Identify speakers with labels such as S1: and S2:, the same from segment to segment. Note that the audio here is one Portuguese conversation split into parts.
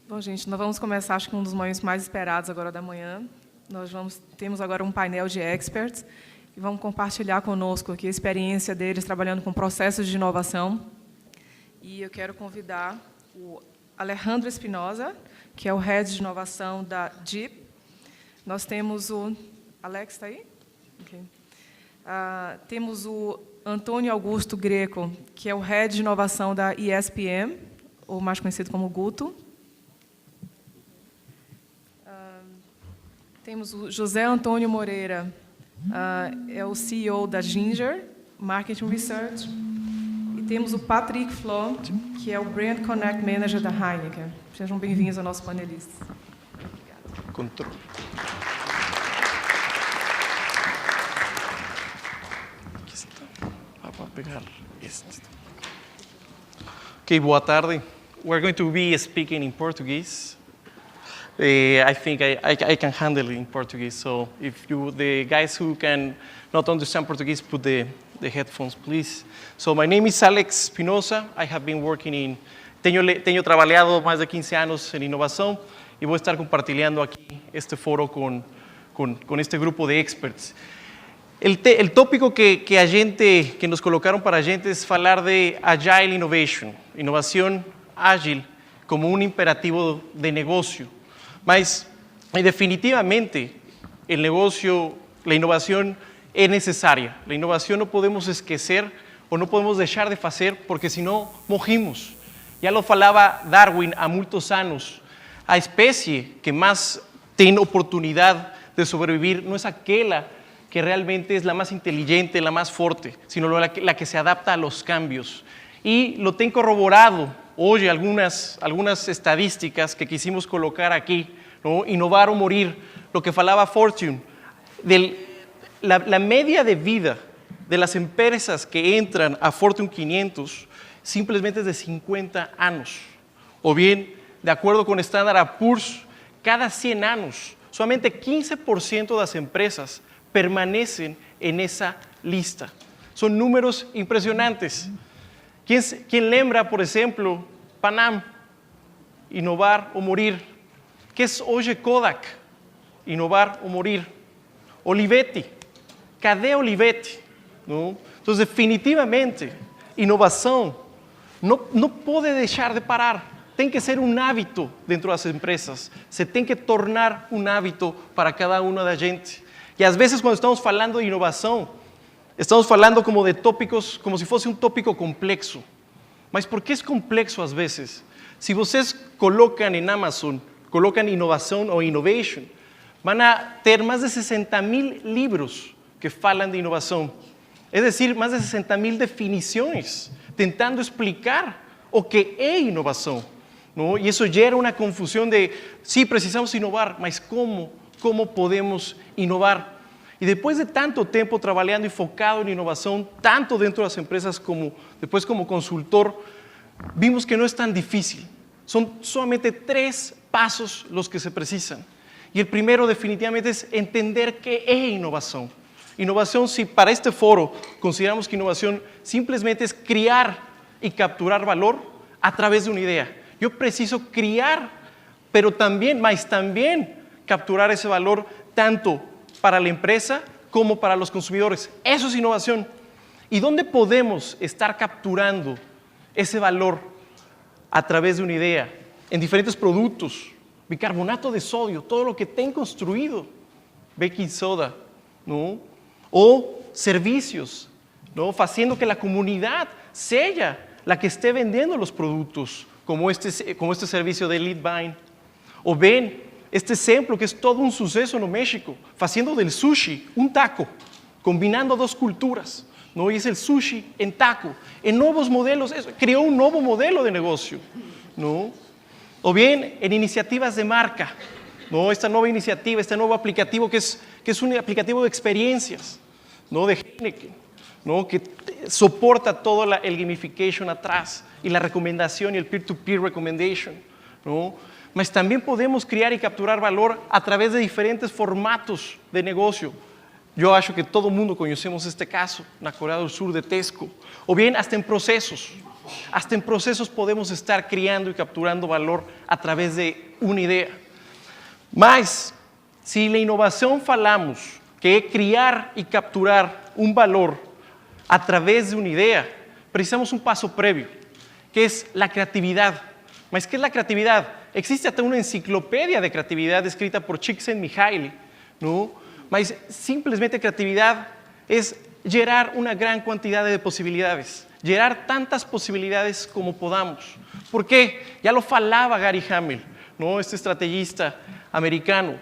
S1: Bom, gente, nós vamos começar, acho que um dos momentos mais esperados agora da manhã. Temos agora um painel de experts e vamos compartilhar conosco aqui a experiência deles trabalhando com processos de inovação. E eu quero convidar o Alejandro Espinosa, que é o Head de Inovação da Jeep. Nós temos o... Alex, está aí? Okay. Temos o Antônio Augusto Greco, que é o Head de Inovação da ESPM, ou mais conhecido como Guto. Temos o José Antônio Moreira, é o CEO da Ginger, Marketing Research. E temos o Patrick Flo, que é o Brand Connect Manager da Heineken. Sejam bem-vindos ao nosso panelistas. Obrigada.
S2: Controle. Okay, boa tarde. We're going to be speaking in Portuguese. I think I can handle it in Portuguese. So if the guys who can not understand Portuguese, put the headphones, please. So my name is Alex Espinosa. I have been working in... Tenho trabalhado más de 15 años en innovación y voy a estar compartiendo aquí este foro con este grupo de experts. El tópico que nos colocaron para a gente es hablar de Agile Innovation, innovación ágil como un imperativo de negocio. Mas, definitivamente, el negocio, la innovación es necesaria. La innovación no podemos esquecer o no podemos dejar de hacer porque si no, morrimos. Ya lo falaba Darwin há muitos anos. A especie que más tiene oportunidad de sobrevivir no es aquella que realmente es la más inteligente, la más fuerte, sino la que se adapta a los cambios. Y lo tengo corroborado hoy algunas estadísticas que quisimos colocar aquí, ¿no? Innovar o morir, lo que falaba Fortune, la media de vida de las empresas que entran a Fortune 500 simplemente es de 50 años. O bien, de acuerdo con Standard & Poor's, cada 100 años, solamente 15% de las empresas permanecen en esa lista. Son números impresionantes. ¿Quién lembra, por ejemplo, Panam, innovar o morir? ¿Qué es hoy Kodak? Innovar o morir. Olivetti, cadê Olivetti? ¿No? Entonces, definitivamente, innovación no puede dejar de parar. Tem que ser un hábito dentro de las empresas. Se tem que tornar un hábito para cada una de la gente. Y a veces cuando estamos hablando de innovación, estamos hablando como de tópicos, como si fuese un tópico complexo. Mas ¿por qué es complexo a veces? Si ustedes colocan en Amazon, colocan innovación o innovation, van a tener más de 60,000 libros que hablan de innovación. Es decir, más de 60,000 definiciones, tentando explicar o que es innovación, ¿no? Y eso genera una confusión de, sí, precisamos innovar, mas ¿cómo podemos innovar? Y después de tanto tiempo trabajando y enfocado en innovación, tanto dentro de las empresas como después como consultor, vimos que no es tan difícil. Son solamente 3 pasos los que se precisan. Y el primero definitivamente es entender qué es innovación. Innovación, si para este foro consideramos que innovación simplemente es crear y capturar valor a través de una idea. Yo preciso crear, pero también capturar ese valor tanto para la empresa como para los consumidores. Eso es innovación. ¿Y dónde podemos estar capturando ese valor a través de una idea? En diferentes productos, bicarbonato de sodio, todo lo que tengo construido, baking soda, ¿no? O servicios, ¿no? Haciendo que la comunidad sea la que esté vendiendo los productos, como este servicio de Leadvine. O ven este ejemplo que es todo un suceso en México, haciendo del sushi un taco, combinando 2 culturas, ¿no? Y es el sushi en taco, en nuevos modelos, creó un nuevo modelo de negocio, ¿no? O bien en iniciativas de marca, ¿no? Esta nueva iniciativa, este nuevo aplicativo que es un aplicativo de experiencias, ¿no? De Heineken, ¿no? Que soporta todo el gamification atrás y la recomendación y el peer-to-peer recommendation, ¿no? Mas también podemos crear y capturar valor a través de diferentes formatos de negocio. Yo acho que todo mundo conocemos este caso, na Corea del Sur de Tesco. O bien hasta en procesos, Hasta en procesos podemos estar criando y capturando valor a través de una idea. Mas, si la innovación falamos que é criar e capturar um valor a través de uma ideia, precisamos um passo prévio, que é a criatividade. Mas que é a criatividade? Existe até uma enciclopédia de criatividade escrita por Csikszentmihalyi, não? Mas simplesmente a criatividade é gerar uma grande quantidade de possibilidades, gerar tantas possibilidades como podamos. ¿Por quê? Já lo falava Gary Hamel, ¿no? Este estrategista americano.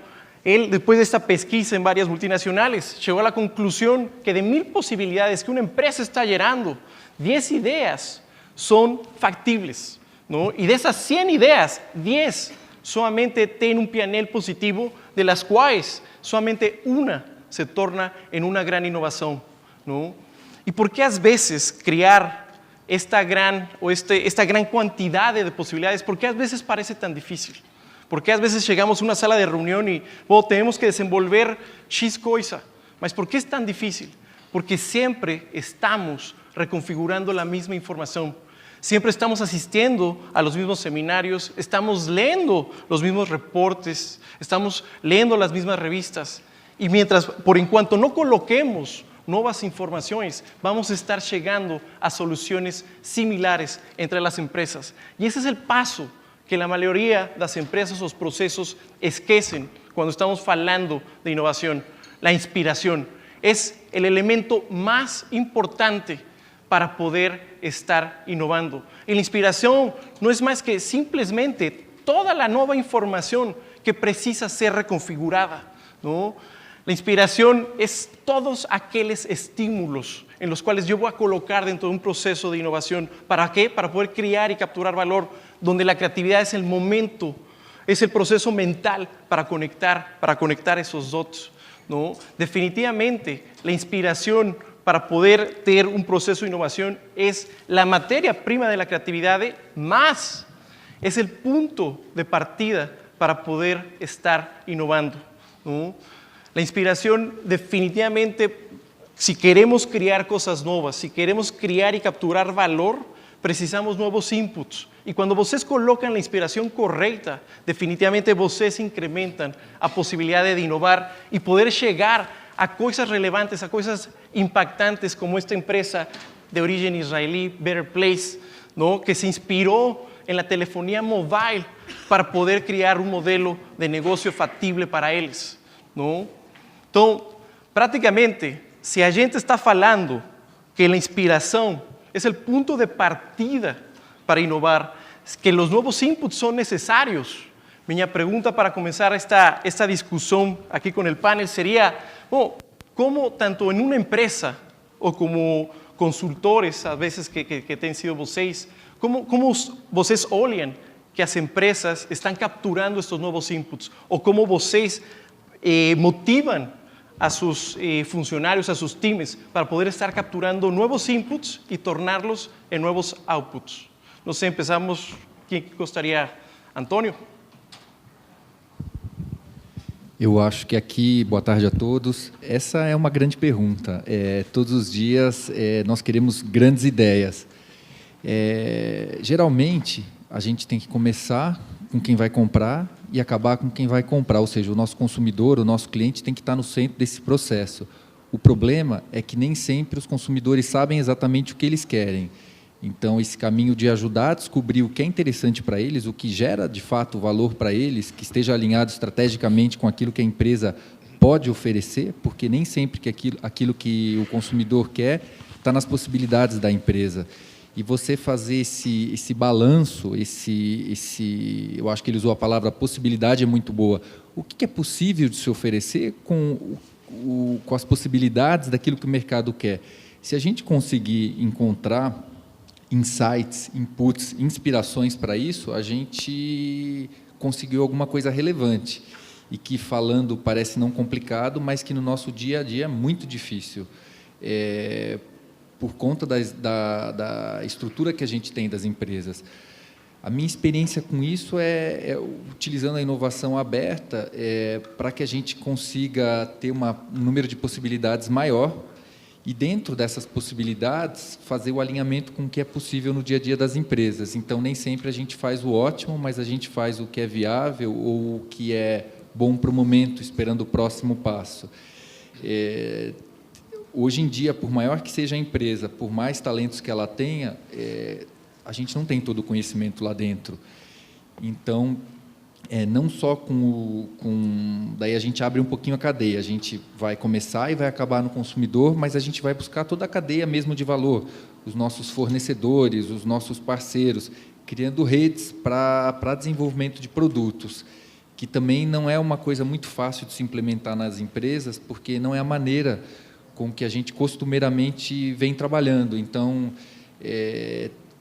S2: Él, después de esta pesquisa en varias multinacionales, llegó a la conclusión que de 1000 posibilidades que una empresa está generando, 10 ideas son factibles, ¿no? Y de esas 100 ideas, 10 solamente tienen un PNL positivo, de las cuales solamente una se torna en una gran innovación, ¿no? ¿Y por qué a veces crear esta gran cantidad de posibilidades, por qué a veces parece tan difícil? Porque a veces llegamos a una sala de reunión y tenemos que desenvolver X cosa. Mas ¿por qué es tan difícil? Porque siempre estamos reconfigurando la misma información. Siempre estamos asistiendo a los mismos seminarios, estamos leyendo los mismos reportes, estamos leyendo las mismas revistas. Y por en cuanto no coloquemos nuevas informaciones, vamos a estar llegando a soluciones similares entre las empresas. Y ese es el paso que la mayoría de las empresas, los procesos, esquecen cuando estamos hablando de innovación. La inspiración es el elemento más importante para poder estar innovando. Y la inspiración no es más que simplemente toda la nueva información que precisa ser reconfigurada, ¿no? La inspiración es todos aquellos estímulos en los cuales yo voy a colocar dentro de un proceso de innovación. ¿Para qué? Para poder crear y capturar valor, donde la creatividad es el momento, es el proceso mental para conectar esos dots, ¿no? Definitivamente, la inspiración para poder tener un proceso de innovación es la materia prima de la creatividad, más es el punto de partida para poder estar innovando, ¿no? La inspiración definitivamente, si queremos crear cosas nuevas, si queremos crear y capturar valor, precisamos nuevos inputs. Y cuando vocês colocam la inspiración correcta, definitivamente vocês incrementan a posibilidad de innovar y poder llegar a cosas relevantes, a cosas impactantes como esta empresa de origen israelí, Better Place, ¿no? Que se inspiró en la telefonía móvil para poder crear un modelo de negocio factible para ellos, ¿no? Entonces, prácticamente, si a gente está falando que la inspiración es el punto de partida para inovar, que los nuevos inputs son necesarios, mi pregunta para comenzar esta discusión aquí con el panel sería, ¿cómo tanto en una empresa o como consultores, a veces que han sido vocês, ¿cómo vocês olham que as empresas están capturando estos nuevos inputs? ¿O cómo vocês motivan a sus funcionarios, a sus teams, para poder estar capturando nuevos inputs y tornarlos en nuevos outputs? No sé, empezamos, ¿quién gostaria? Antônio?
S3: Eu acho que aqui, boa tarde a todos, essa é uma grande pergunta. Todos os dias nós queremos grandes ideias. Geralmente, a gente tem que começar com quem vai comprar e acabar com quem vai comprar, ou seja, o nosso consumidor, o nosso cliente tem que estar no centro desse processo. O problema é que nem sempre os consumidores sabem exatamente o que eles querem. Então, esse caminho de ajudar a descobrir o que é interessante para eles, o que gera, de fato, valor para eles, que esteja alinhado estrategicamente com aquilo que a empresa pode oferecer, porque nem sempre que aquilo que o consumidor quer está nas possibilidades da empresa. E você fazer esse balanço, eu acho que ele usou a palavra possibilidade, é muito boa. O que é possível de se oferecer com as possibilidades daquilo que o mercado quer? Se a gente conseguir encontrar insights, inputs, inspirações para isso, a gente conseguiu alguma coisa relevante e que, falando, parece não complicado, mas que no nosso dia a dia é muito difícil. Por conta da estrutura que a gente tem das empresas. A minha experiência com isso utilizando a inovação aberta para que a gente consiga ter um número de possibilidades maior E dentro dessas possibilidades, fazer o alinhamento com o que é possível no dia a dia das empresas. Então, nem sempre a gente faz o ótimo, mas a gente faz o que é viável ou o que é bom para o momento, esperando o próximo passo. Hoje em dia, por maior que seja a empresa, por mais talentos que ela tenha, a gente não tem todo o conhecimento lá dentro. Então, não só daí a gente abre um pouquinho a cadeia, a gente vai começar e vai acabar no consumidor, mas a gente vai buscar toda a cadeia mesmo de valor, os nossos fornecedores, os nossos parceiros, criando redes para desenvolvimento de produtos, que também não é uma coisa muito fácil de se implementar nas empresas, porque não é a maneira com que a gente costumeiramente vem trabalhando. Então,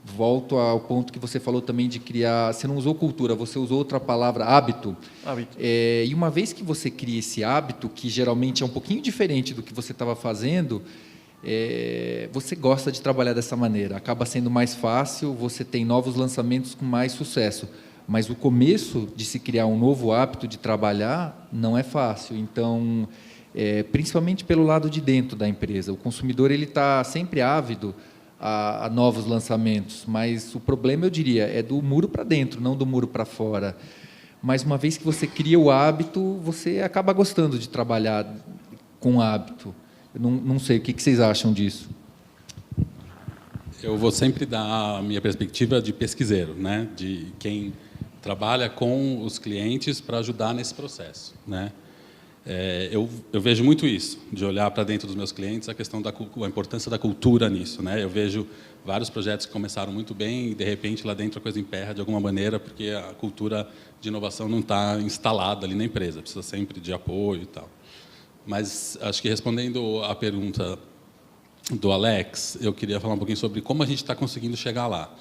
S3: volto ao ponto que você falou também de criar... Você não usou cultura, você usou outra palavra, hábito.
S2: Hábito.
S3: E uma vez que você cria esse hábito, que geralmente é um pouquinho diferente do que você estava fazendo, você gosta de trabalhar dessa maneira. Acaba sendo mais fácil, você tem novos lançamentos com mais sucesso. Mas o começo de se criar um novo hábito de trabalhar não é fácil. Então, principalmente pelo lado de dentro da empresa. O consumidor está sempre ávido a novos lançamentos, mas o problema, eu diria, é do muro para dentro, não do muro para fora. Mas uma vez que você cria o hábito, você acaba gostando de trabalhar com hábito. Eu não sei, o que vocês acham disso?
S4: Eu vou sempre dar a minha perspectiva de pesquiseiro, né? De quem trabalha com os clientes para ajudar nesse processo, né? Eu vejo muito isso, de olhar para dentro dos meus clientes, a questão a importância da cultura nisso, né? Eu vejo vários projetos que começaram muito bem e, de repente, lá dentro a coisa emperra de alguma maneira, porque a cultura de inovação não está instalada ali na empresa, precisa sempre de apoio e tal. Mas, acho que respondendo à pergunta do Alex, eu queria falar um pouquinho sobre como a gente está conseguindo chegar lá.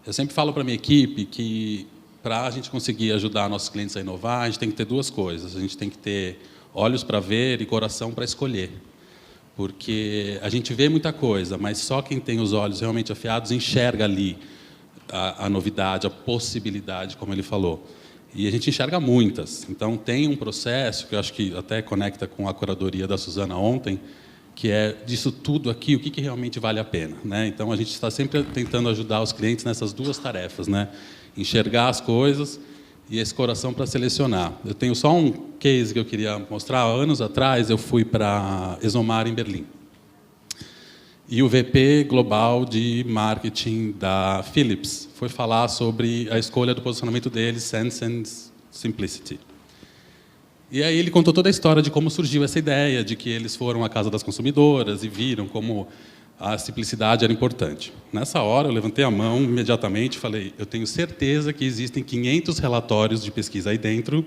S4: Eu sempre falo para a minha equipe que, para a gente conseguir ajudar nossos clientes a inovar, a gente tem que ter duas coisas. A gente tem que ter olhos para ver e coração para escolher. Porque a gente vê muita coisa, mas só quem tem os olhos realmente afiados enxerga ali a novidade, a possibilidade, como ele falou. E a gente enxerga muitas. Então, tem um processo, que eu acho que até conecta com a curadoria da Suzana ontem, que é disso tudo aqui, o que realmente vale a pena, né? Então, a gente está sempre tentando ajudar os clientes nessas duas tarefas, né? Enxergar as coisas e esse coração para selecionar. Eu tenho só um case que eu queria mostrar. Anos atrás, eu fui para ExoMar, em Berlim. E o VP global de marketing da Philips foi falar sobre a escolha do posicionamento deles, Sense and Simplicity. E aí ele contou toda a história de como surgiu essa ideia, de que eles foram à casa das consumidoras e viram como a simplicidade era importante. Nessa hora, eu levantei a mão imediatamente e falei, eu tenho certeza que existem 500 relatórios de pesquisa aí dentro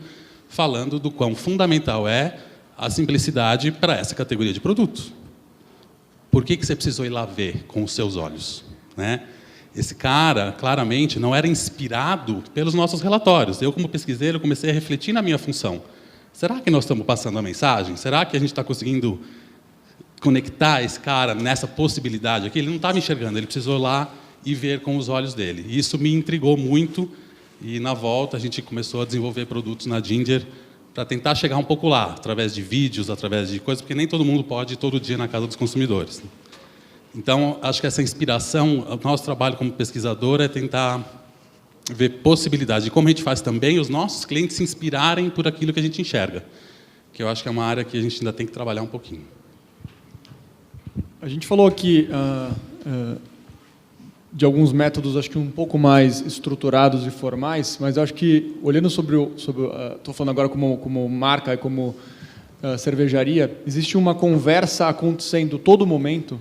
S4: falando do quão fundamental é a simplicidade para essa categoria de produtos. Por que você precisou ir lá ver com os seus olhos, né? Esse cara, claramente, não era inspirado pelos nossos relatórios. Eu, como pesquiseiro, comecei a refletir na minha função. Será que nós estamos passando a mensagem? Será que a gente está conseguindo conectar esse cara nessa possibilidade aqui? Ele não estava enxergando, ele precisou ir lá e ver com os olhos dele. E isso me intrigou muito, e na volta a gente começou a desenvolver produtos na Ginger para tentar chegar um pouco lá, através de vídeos, através de coisas, porque nem todo mundo pode ir todo dia na casa dos consumidores. Então, acho que essa inspiração, o nosso trabalho como pesquisador é tentar ver possibilidades de como a gente faz também os nossos clientes se inspirarem por aquilo que a gente enxerga, que eu acho que é uma área que a gente ainda tem que trabalhar um pouquinho.
S5: A gente falou aqui de alguns métodos, acho que um pouco mais estruturados e formais, mas eu acho que, olhando estou falando agora como marca e como cervejaria, existe uma conversa acontecendo todo momento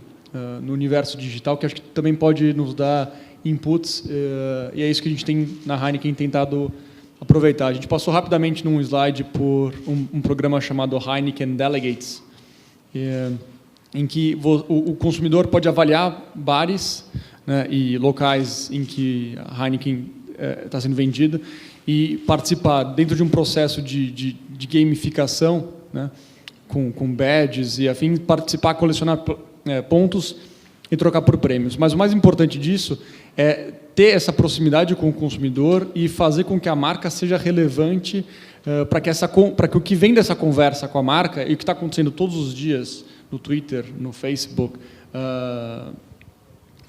S5: no universo digital, que acho que também pode nos dar inputs, e é isso que a gente tem na Heineken tentado aproveitar. A gente passou rapidamente num slide por um programa chamado Heineken Delegates, em que o consumidor pode avaliar bares, né, e locais em que a Heineken está sendo vendida e participar dentro de um processo de gamificação, né, com badges e afim, participar, colecionar pontos e trocar por prêmios. Mas o mais importante disso é ter essa proximidade com o consumidor e fazer com que a marca seja relevante para que o que vem dessa conversa com a marca e o que está acontecendo todos os dias no Twitter, no Facebook,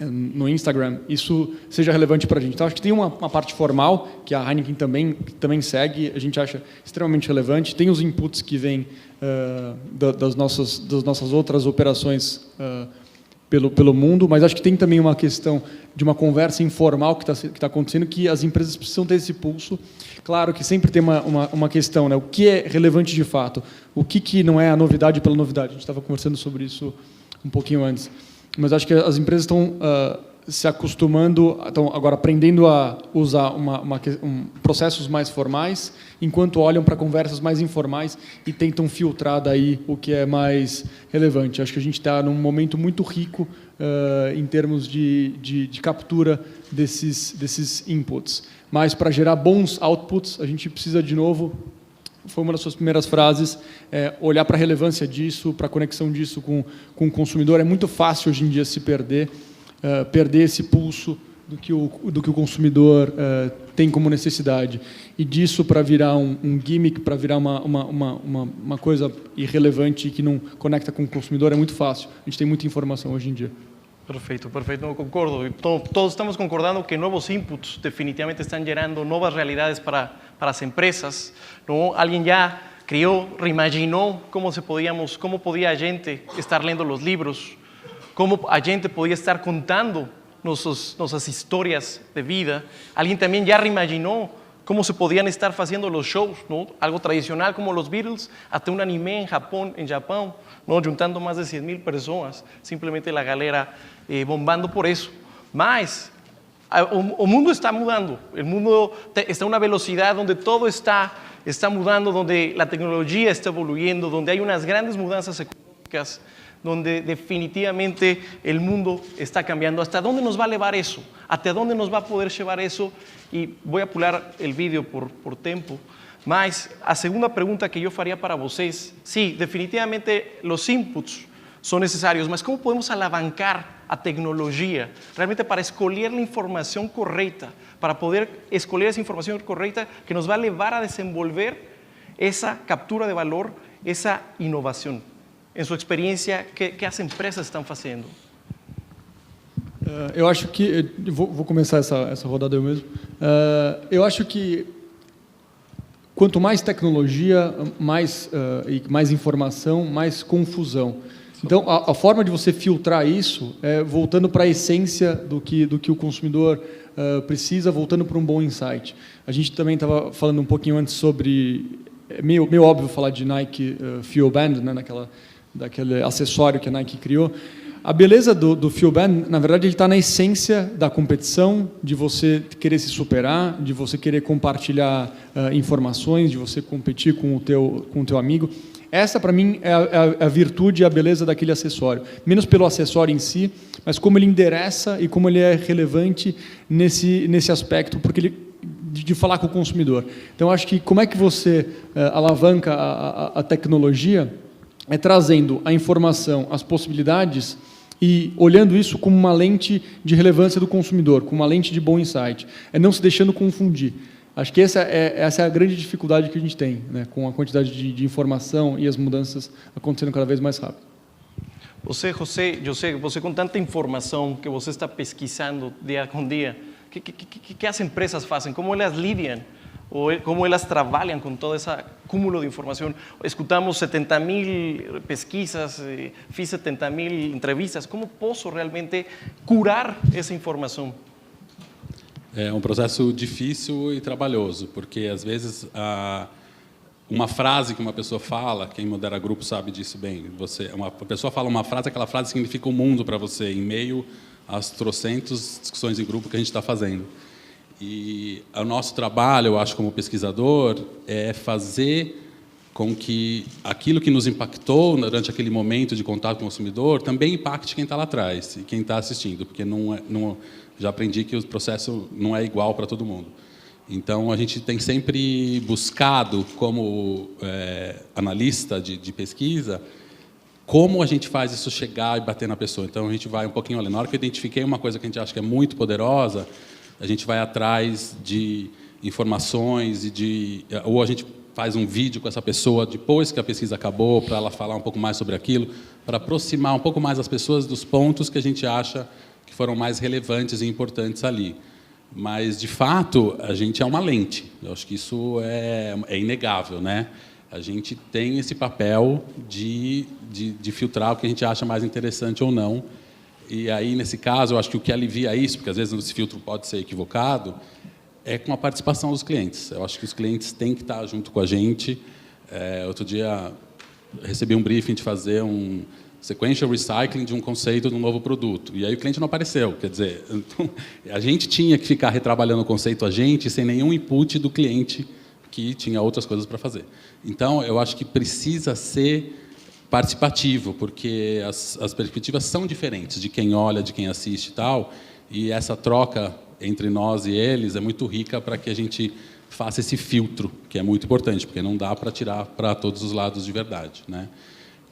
S5: no Instagram, isso seja relevante para a gente. Então, acho que tem uma parte formal, que a Heineken também segue, a gente acha extremamente relevante. Tem os inputs que vêm das nossas outras operações pelo mundo, mas acho que tem também uma questão de uma conversa informal que está acontecendo, que as empresas precisam ter esse pulso. Claro que sempre tem uma questão, né? O que é relevante de fato? O que não é a novidade pela novidade? A gente estava conversando sobre isso um pouquinho antes. Mas acho que as empresas estão se acostumando, estão agora aprendendo a usar processos mais formais, enquanto olham para conversas mais informais e tentam filtrar daí o que é mais relevante. Acho que a gente está num momento muito rico em termos de captura desses inputs. Mas para gerar bons outputs, a gente precisa, de novo, foi uma das suas primeiras frases, olhar para a relevância disso, para a conexão disso com o consumidor. É muito fácil hoje em dia se perder esse pulso do que o consumidor tem como necessidade. E disso para virar um gimmick, para virar uma coisa irrelevante que não conecta com o consumidor, é muito fácil. A gente tem muita informação hoje em dia.
S2: Perfecto, perfecto, no, concordo. Todos estamos concordando que nuevos inputs definitivamente están generando nuevas realidades para las empresas, ¿no? Alguien ya creó, reimaginó cómo podía a gente estar lendo los libros, cómo a gente podía estar contando nuestras historias de vida. Alguien también ya reimaginó cómo se podían estar haciendo los shows, ¿no? Algo tradicional como los Beatles, hasta un anime en Japón, ¿no? Juntando más de 100,000 personas, simplemente la galera bombando por eso. Mas o mundo está mudando, el mundo está a una velocidad donde todo está mudando, donde la tecnología está evoluyendo, donde hay unas grandes mudanzas económicas, donde definitivamente el mundo está cambiando. ¿Hasta dónde nos va a llevar eso? ¿Hasta dónde nos va a poder llevar eso? Y voy a pular el vídeo por tempo. Mas a segunda pergunta que eu faria para vocês, sim, definitivamente os inputs são necessários, mas como podemos alavancar a tecnologia realmente para escolher a informação correta, para poder escolher essa informação correta que nos vai levar a desenvolver essa captura de valor, essa inovação? Em sua experiência, que as empresas estão fazendo?
S5: Eu acho que... Vou começar essa rodada eu mesmo. Eu acho que quanto mais tecnologia, mais informação, mais confusão. Então, a forma de você filtrar isso é voltando para a essência do que o consumidor precisa, voltando para um bom insight. A gente também estava falando um pouquinho antes sobre... É meio óbvio falar de Nike Fuel Band, né, daquele acessório que a Nike criou. A beleza do Fuel Band, na verdade, ele está na essência da competição, de você querer se superar, de você querer compartilhar informações, de você competir com o teu amigo. Essa, para mim, é a virtude e a beleza daquele acessório. Menos pelo acessório em si, mas como ele endereça e como ele é relevante nesse aspecto, porque ele de falar com o consumidor. Então, acho que como é que você alavanca a tecnologia é trazendo a informação, as possibilidades e olhando isso como uma lente de relevância do consumidor, como uma lente de bom insight. É não se deixando confundir. Acho que essa é a grande dificuldade que a gente tem, né, com a quantidade de informação e as mudanças acontecendo cada vez mais rápido.
S2: Você, José, eu sei que você com tanta informação que você está pesquisando dia com dia, que as empresas fazem? Como elas lidam? Ou como elas trabalham com todo esse acúmulo de informação? Escutamos 70,000 pesquisas, fiz 70,000 entrevistas. Como posso realmente curar essa informação?
S4: É um processo difícil e trabalhoso, porque às vezes uma frase que uma pessoa fala, quem modera grupo sabe disso bem. Uma pessoa fala uma frase, aquela frase significa o mundo para você, em meio às trocentas discussões em grupo que a gente está fazendo. E o nosso trabalho, eu acho, como pesquisador, é fazer com que aquilo que nos impactou durante aquele momento de contato com o consumidor também impacte quem está lá atrás e quem está assistindo, porque já aprendi que o processo não é igual para todo mundo. Então, a gente tem sempre buscado, como analista de pesquisa, como a gente faz isso chegar e bater na pessoa. Então, a gente vai um pouquinho além. Na hora que eu identifiquei uma coisa que a gente acha que é muito poderosa, a gente vai atrás de informações ou a gente faz um vídeo com essa pessoa depois que a pesquisa acabou, para ela falar um pouco mais sobre aquilo, para aproximar um pouco mais as pessoas dos pontos que a gente acha que foram mais relevantes e importantes ali. Mas, de fato, a gente é uma lente. Eu acho que isso é inegável, né? A gente tem esse papel de filtrar o que a gente acha mais interessante ou não. E aí, nesse caso, eu acho que o que alivia isso, porque às vezes esse filtro pode ser equivocado, é com a participação dos clientes. Eu acho que os clientes têm que estar junto com a gente. Outro dia, recebi um briefing de fazer um sequential recycling de um conceito de um novo produto. E aí o cliente não apareceu. Quer dizer, então, a gente tinha que ficar retrabalhando o conceito a gente, sem nenhum input do cliente, que tinha outras coisas para fazer. Então, eu acho que precisa ser participativo, porque as perspectivas são diferentes de quem olha, de quem assiste e tal, e essa troca entre nós e eles é muito rica para que a gente faça esse filtro, que é muito importante, porque não dá para tirar para todos os lados de verdade, né?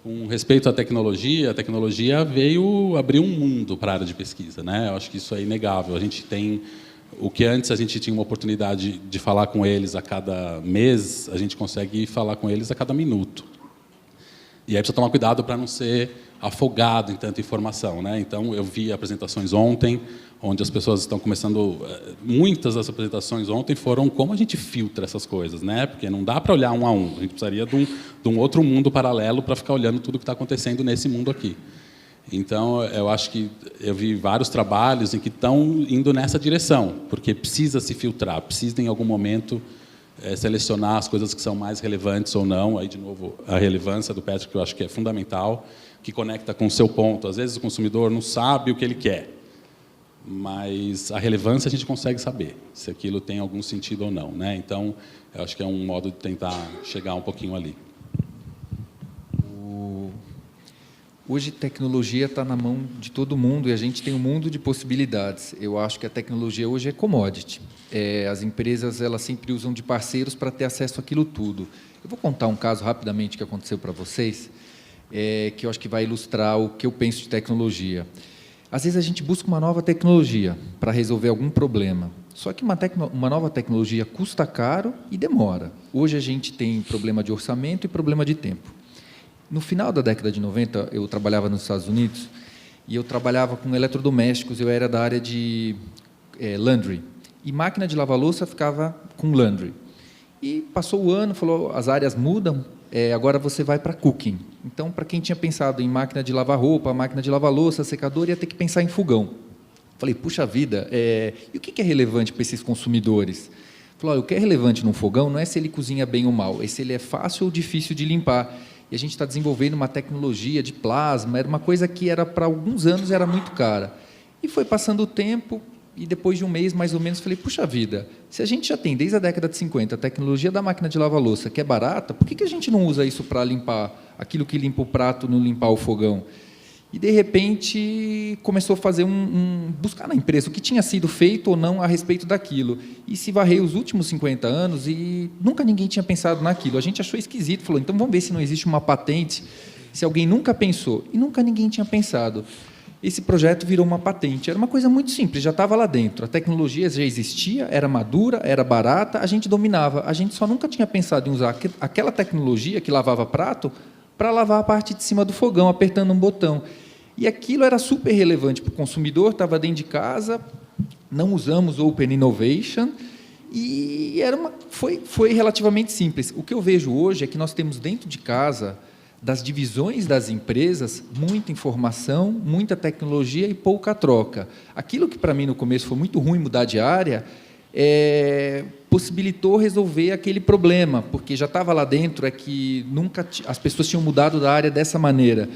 S4: Com respeito à tecnologia, a tecnologia veio abrir um mundo para a área de pesquisa, né? Eu acho que isso é inegável. A gente tem o que antes a gente tinha uma oportunidade de falar com eles a cada mês, a gente consegue falar com eles a cada minuto. E aí precisa tomar cuidado para não ser afogado em tanta informação, né? Então, eu vi apresentações ontem, onde as pessoas estão começando... Muitas das apresentações ontem foram como a gente filtra essas coisas, né? Porque não dá para olhar um a um. A gente precisaria de um outro mundo paralelo para ficar olhando tudo que está acontecendo nesse mundo aqui. Então, eu acho que eu vi vários trabalhos em que estão indo nessa direção, porque precisa se filtrar, precisa, em algum momento, selecionar as coisas que são mais relevantes ou não. Aí, de novo, a relevância do Patrick, eu acho que é fundamental, que conecta com o seu ponto. Às vezes, o consumidor não sabe o que ele quer, mas a relevância a gente consegue saber, se aquilo tem algum sentido ou não, né? Então, eu acho que é um modo de tentar chegar um pouquinho ali.
S3: Hoje, tecnologia está na mão de todo mundo e a gente tem um mundo de possibilidades. Eu acho que a tecnologia hoje é commodity. As empresas elas sempre usam de parceiros para ter acesso àquilo tudo. Eu vou contar um caso rapidamente que aconteceu para vocês, que eu acho que vai ilustrar o que eu penso de tecnologia. Às vezes, a gente busca uma nova tecnologia para resolver algum problema. Só que uma nova tecnologia custa caro e demora. Hoje, a gente tem problema de orçamento e problema de tempo. No final da década de 90, eu trabalhava nos Estados Unidos e eu trabalhava com eletrodomésticos, eu era da área de laundry. E máquina de lavar louça ficava com laundry. E passou o ano, falou, as áreas mudam, agora você vai para cooking. Então, para quem tinha pensado em máquina de lavar roupa, máquina de lavar louça, secador, ia ter que pensar em fogão. Falei, puxa vida, e o que é relevante para esses consumidores? Falou, o que é relevante num fogão não é se ele cozinha bem ou mal, é se ele é fácil ou difícil de limpar. E a gente está desenvolvendo uma tecnologia de plasma, era uma coisa que era para alguns anos era muito cara. E foi passando o tempo, e depois de um mês, mais ou menos, falei, puxa vida, se a gente já tem, desde a década de 50, a tecnologia da máquina de lavar louça, que é barata, por que a gente não usa isso para limpar aquilo que limpa o prato, não limpar o fogão? E, de repente, começou a fazer buscar na empresa o que tinha sido feito ou não a respeito daquilo. E se varrei os últimos 50 anos e nunca ninguém tinha pensado naquilo. A gente achou esquisito, falou, então vamos ver se não existe uma patente, se alguém nunca pensou. E nunca ninguém tinha pensado. Esse projeto virou uma patente. Era uma coisa muito simples, já estava lá dentro. A tecnologia já existia, era madura, era barata, a gente dominava. A gente só nunca tinha pensado em usar aquela tecnologia que lavava prato para lavar a parte de cima do fogão, apertando um botão. E aquilo era super relevante para o consumidor, estava dentro de casa, não usamos Open Innovation, e foi relativamente simples. O que eu vejo hoje é que nós temos dentro de casa, das divisões das empresas, muita informação, muita tecnologia e pouca troca. Aquilo que, para mim, no começo foi muito ruim mudar de área, possibilitou resolver aquele problema, porque já estava lá dentro, que nunca as pessoas tinham mudado da área dessa maneira.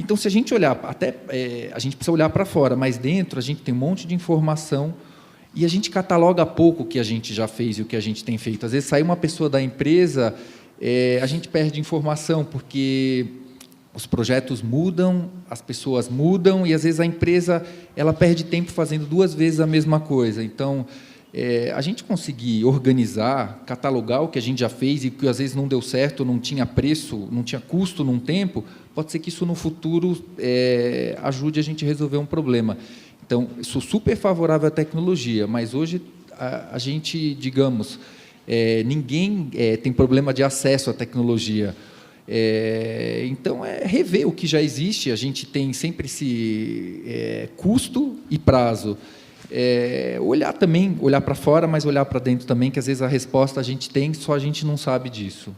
S3: Então, se a gente olhar, a gente precisa olhar para fora, mas dentro a gente tem um monte de informação e a gente cataloga pouco o que a gente já fez e o que a gente tem feito. Às vezes, sai uma pessoa da empresa, a gente perde informação, porque os projetos mudam, as pessoas mudam, e, às vezes, a empresa ela perde tempo fazendo 2 vezes a mesma coisa. Então, a gente conseguir organizar, catalogar o que a gente já fez e que às vezes não deu certo, não tinha preço, não tinha custo num tempo, pode ser que isso no futuro ajude a gente a resolver um problema. Então, sou super favorável à tecnologia, mas hoje a gente, digamos, ninguém tem problema de acesso à tecnologia. Então, rever o que já existe. A gente tem sempre esse custo e prazo. Olhar para fora, mas olhar para dentro também, que às vezes a resposta a gente tem, só a gente não sabe disso.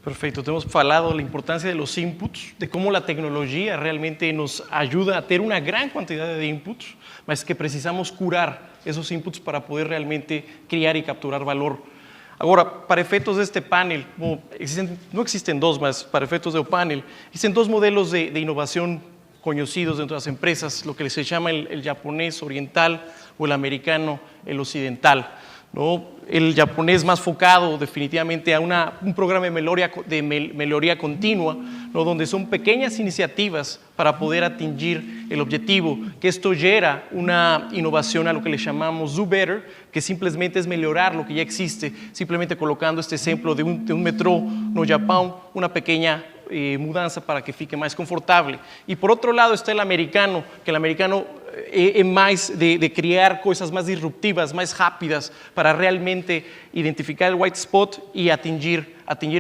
S2: Perfecto. Hemos falado da importância de los inputs, de cómo la tecnología realmente nos ayuda a tener una gran cantidad de inputs, mas que precisamos curar esos inputs para poder realmente criar y capturar valor. Agora, para efeitos deste panel, não existem dois, mas para efeitos do panel, existem dois modelos de inovação conhecidos dentro das empresas, lo que se chama el japonés oriental o el americano el occidental, ¿no? El japonés más focado definitivamente a un programa de mejoría continua, ¿no? Donde son pequeñas iniciativas para poder atingir el objetivo, que esto genera una innovación a lo que le llamamos do better, que simplesmente es mejorar lo que ya existe, simplemente colocando este ejemplo de un metrô no Japão, una pequeña mudança para que fique mais confortável. E por outro lado está o americano, que o americano é mais de criar coisas mais disruptivas, mais rápidas, para realmente identificar o white spot e atingir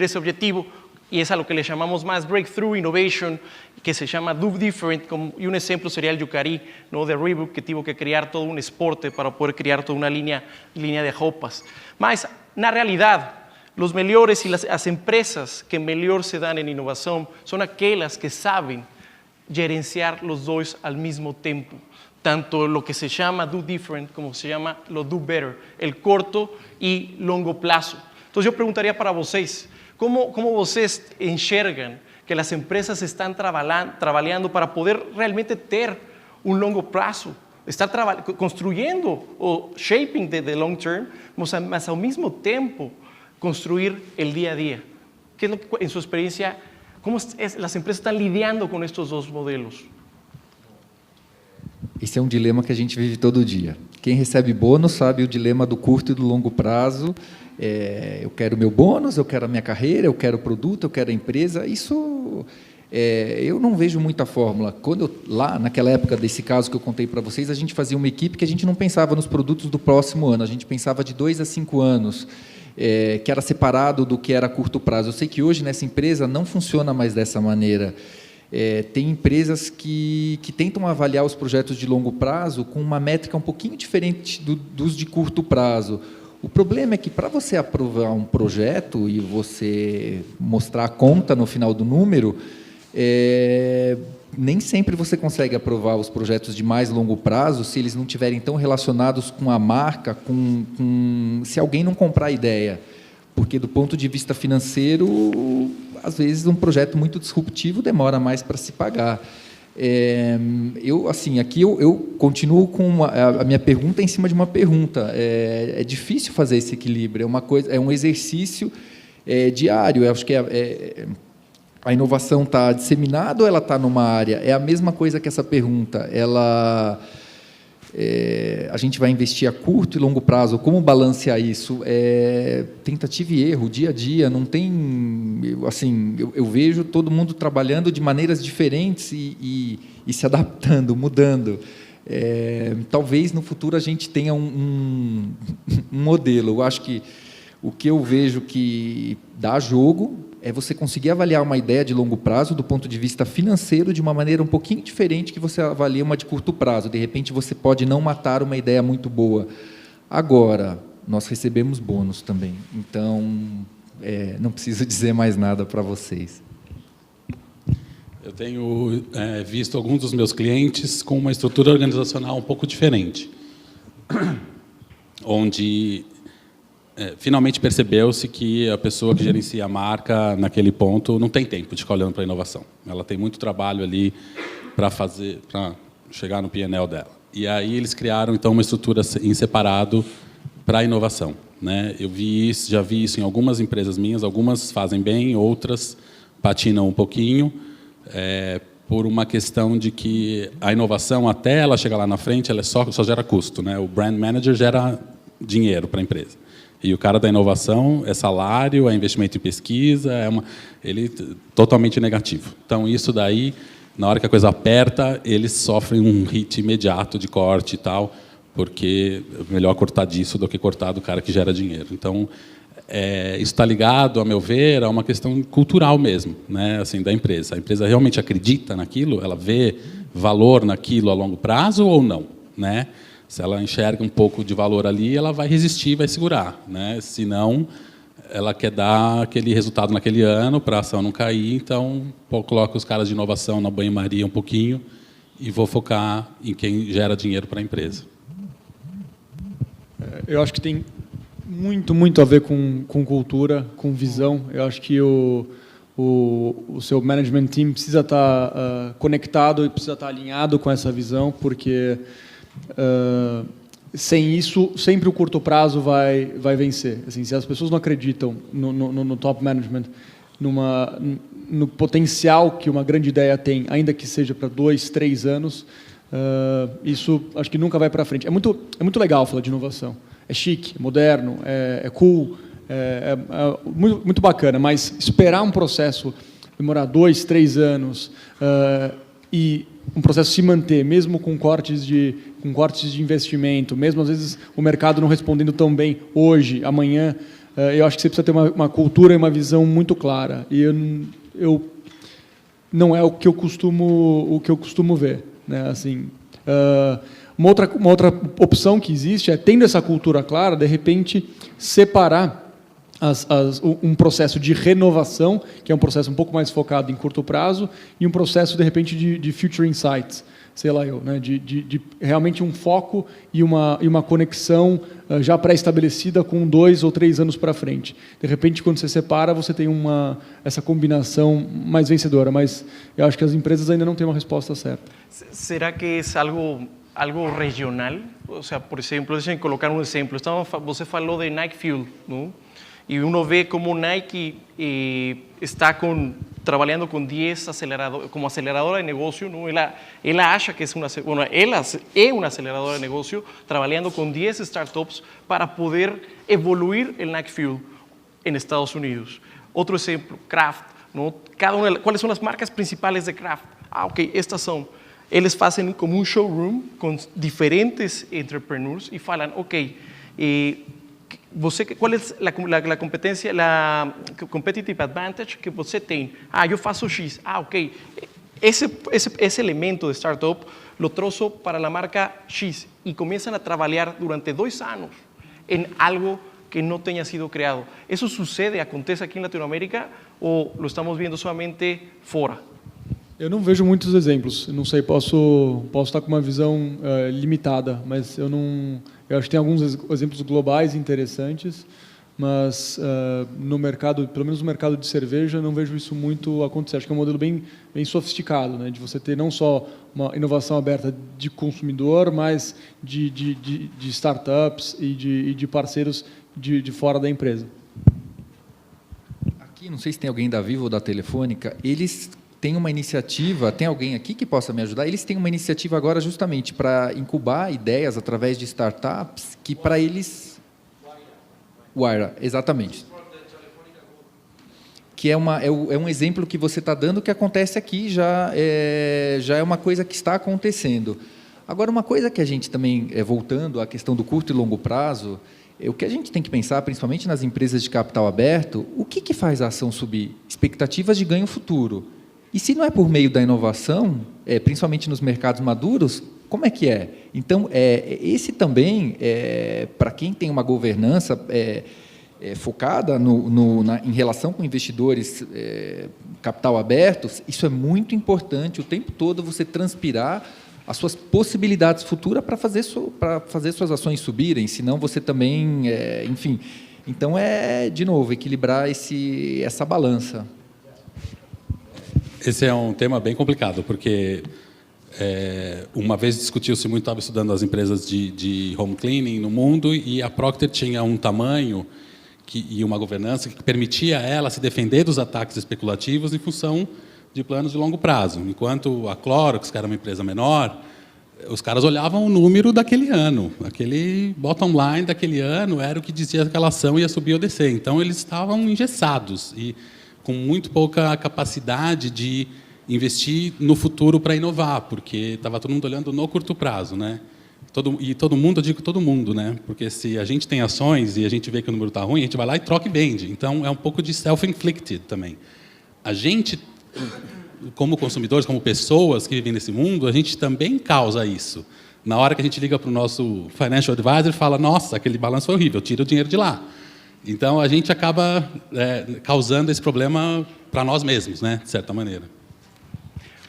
S2: esse objetivo. E é a lo que le chamamos mais breakthrough innovation, que se chama do different, e um exemplo seria o Yukari, ¿no? De Reebok, que teve que criar todo um esporte para poder criar toda uma linha de roupas. Mas, na realidade, os melhores e as empresas que melhor se dão em inovação são aquelas que sabem gerenciar os dois ao mesmo tempo. Tanto o que se chama do different como se chama o do better, o curto e longo prazo. Então, eu perguntaria para vocês, como vocês enxergam que as empresas estão trabalhando para poder realmente ter longo prazo, estar construindo o shaping de long term, mas ao mesmo tempo construir el día a día. ¿Qué es lo que, en su experiencia, cómo las empresas están lidiando con estos dos modelos?
S3: Esse é um dilema que a gente vive todo dia. Quem recebe bônus sabe o dilema do curto e do longo prazo. Eu quero meu bônus, eu quero a minha carreira, eu quero o produto, eu quero a empresa. Isso, eu não vejo muita fórmula. Lá, naquela época desse caso que eu contei para vocês, a gente fazia uma equipe que a gente não pensava nos produtos do próximo ano, a gente pensava de 2 a 5 anos. Que era separado do que era a curto prazo. Eu sei que hoje nessa empresa não funciona mais dessa maneira. Tem empresas que tentam avaliar os projetos de longo prazo com uma métrica um pouquinho diferente dos de curto prazo. O problema é que, para você aprovar um projeto e você mostrar a conta no final do número, nem sempre você consegue aprovar os projetos de mais longo prazo se eles não estiverem tão relacionados com a marca, se alguém não comprar a ideia. Porque, do ponto de vista financeiro, às vezes, um projeto muito disruptivo demora mais para se pagar. Aqui eu continuo com a minha pergunta em cima de uma pergunta. É difícil fazer esse equilíbrio, é um exercício diário. Eu acho que a inovação está disseminada ou ela está numa área? É a mesma coisa que essa pergunta. A gente vai investir a curto e longo prazo. Como balancear isso? Tentativa e erro, dia a dia. Não tem... Eu vejo todo mundo trabalhando de maneiras diferentes e se adaptando, mudando. Talvez, no futuro, a gente tenha um modelo. Eu acho que o que eu vejo que dá jogo é você conseguir avaliar uma ideia de longo prazo do ponto de vista financeiro de uma maneira um pouquinho diferente que você avalia uma de curto prazo. De repente, você pode não matar uma ideia muito boa. Agora, nós recebemos bônus também. Então, não preciso dizer mais nada para vocês.
S4: Eu tenho visto alguns dos meus clientes com uma estrutura organizacional um pouco diferente, onde finalmente percebeu-se que a pessoa que gerencia a marca naquele ponto não tem tempo de ficar olhando para a inovação. Ela tem muito trabalho ali para chegar no P&L dela. E aí eles criaram então uma estrutura em separado para a inovação, né? Já vi isso em algumas empresas minhas. Algumas fazem bem, outras patinam um pouquinho, por uma questão de que a inovação, até ela chegar lá na frente, ela só gera custo, né? O brand manager gera dinheiro para a empresa. E o cara da inovação é salário, é investimento em pesquisa, ele totalmente negativo. Então, isso daí, na hora que a coisa aperta, eles sofrem um hit imediato de corte e tal, porque é melhor cortar disso do que cortar do cara que gera dinheiro. Então, isso está ligado, a meu ver, a uma questão cultural mesmo, né, assim, da empresa. A empresa realmente acredita naquilo? Ela vê valor naquilo a longo prazo ou não, né? Se ela enxerga um pouco de valor ali, ela vai resistir, vai segurar, né? Se não, ela quer dar aquele resultado naquele ano para a ação não cair, então coloca os caras de inovação na banho-maria um pouquinho e vou focar em quem gera dinheiro para a empresa.
S5: Eu acho que tem muito a ver com cultura, com visão. Eu acho que o seu management team precisa estar conectado e precisa estar alinhado com essa visão, porque sem isso, sempre o curto prazo vai vencer. Assim, se as pessoas não acreditam no top management, no potencial que uma grande ideia tem, ainda que seja para 2, 3 anos, isso acho que nunca vai para frente. É muito legal falar de inovação. É chique, é moderno, é cool, muito bacana, mas esperar um processo demorar 2, 3 anos e um processo se manter, mesmo com cortes de investimento, mesmo às vezes o mercado não respondendo tão bem hoje, amanhã, eu acho que você precisa ter uma cultura e uma visão muito clara. E eu não é o que eu costumo ver, né? Assim, uma outra opção que existe é, tendo essa cultura clara, de repente separar um processo de renovação, que é um processo um pouco mais focado em curto prazo, e um processo, de repente, de future insights, sei lá eu, né? de realmente um foco e uma conexão já pré-estabelecida com 2 ou 3 anos para frente. De repente, quando você separa, você tem essa combinação mais vencedora, mas eu acho que as empresas ainda não têm uma resposta certa.
S2: Será que é algo regional? Ou seja, por exemplo, deixa eu colocar um exemplo. Você falou de Nike Fuel, não? Y uno ve como Nike está trabajando con 10 aceleradores, como aceleradora de negocio, ¿no? Ella acha que es una aceleradora de negocio, trabajando con 10 startups para poder evoluir el Nike Fuel en Estados Unidos. Otro ejemplo, Kraft, ¿no? ¿Cuáles son las marcas principales de Kraft? Ok, estas son. Eles hacen como un showroom con diferentes entrepreneurs y falan, ok, qual é a competência, a competitive advantage que você tem? Eu faço X. Ok. Esse elemento de startup lo trouxe para a marca X e começam a trabalhar durante 2 anos em algo que não tenha sido criado. Isso sucede, acontece aqui em Latinoamérica ou lo estamos vendo somente fora?
S5: Eu não vejo muitos exemplos. Não sei, posso estar com uma visão limitada, mas eu acho que tem alguns exemplos globais interessantes, mas no mercado, pelo menos no mercado de cerveja, não vejo isso muito acontecer. Acho que é um modelo bem sofisticado, né, de você ter não só uma inovação aberta de consumidor, mas de startups e de parceiros de fora da empresa.
S3: Aqui, não sei se tem alguém da Vivo ou da Telefônica, eles tem uma iniciativa, tem alguém aqui que possa me ajudar? Eles têm uma iniciativa agora justamente para incubar ideias através de startups que para eles... Wira, exatamente. Que é um exemplo que você está dando que acontece aqui, já é uma coisa que está acontecendo. Agora, uma coisa que a gente também, voltando à questão do curto e longo prazo, o que a gente tem que pensar, principalmente nas empresas de capital aberto, o que faz a ação subir? Expectativas de ganho futuro. E se não é por meio da inovação, principalmente nos mercados maduros, como é que é? Então, esse também, para quem tem uma governança focada em relação com investidores capital abertos, isso é muito importante, o tempo todo você transpirar as suas possibilidades futuras para fazer suas ações subirem, senão você também, enfim. Então, de novo, equilibrar essa balança.
S4: Esse é um tema bem complicado, porque uma vez discutiu-se muito, estava estudando as empresas de home cleaning no mundo, e a Procter tinha um tamanho e uma governança que permitia a ela se defender dos ataques especulativos em função de planos de longo prazo. Enquanto a Clorox, que era uma empresa menor, os caras olhavam o número daquele ano, aquele bottom line daquele ano era o que dizia que aquela ação ia subir ou descer. Então, eles estavam engessados e com muito pouca capacidade de investir no futuro para inovar, porque estava todo mundo olhando no curto prazo, né? Todo mundo, eu digo todo mundo, né? Porque se a gente tem ações e a gente vê que o número está ruim, a gente vai lá e troca e vende. Então, é um pouco de self-inflicted também. A gente, como consumidores, como pessoas que vivem nesse mundo, a gente também causa isso. Na hora que a gente liga para o nosso financial advisor e fala, nossa, aquele balanço foi horrível, tira o dinheiro de lá. Então, a gente acaba causando esse problema para nós mesmos, né? De certa maneira.